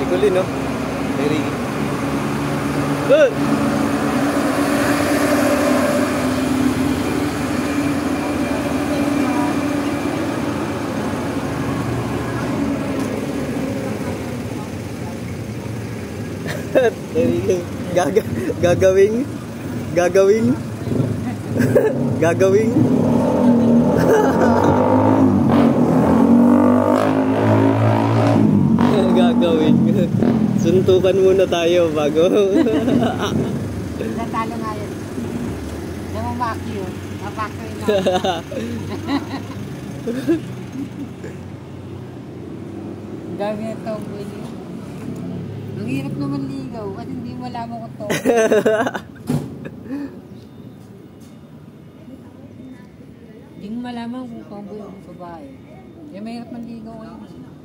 Sigulin, no? Very good. Gagawing gagawing gagawing gagawing suntukan muna tayo bago natalo nga yun yung makyo mapakyo na dami na ito ang hirap naman ligaw kasi hindi mo alam ko to. Hindi mo malaman kung tomboy o babae. Kaya mahirap manligaw ngayon.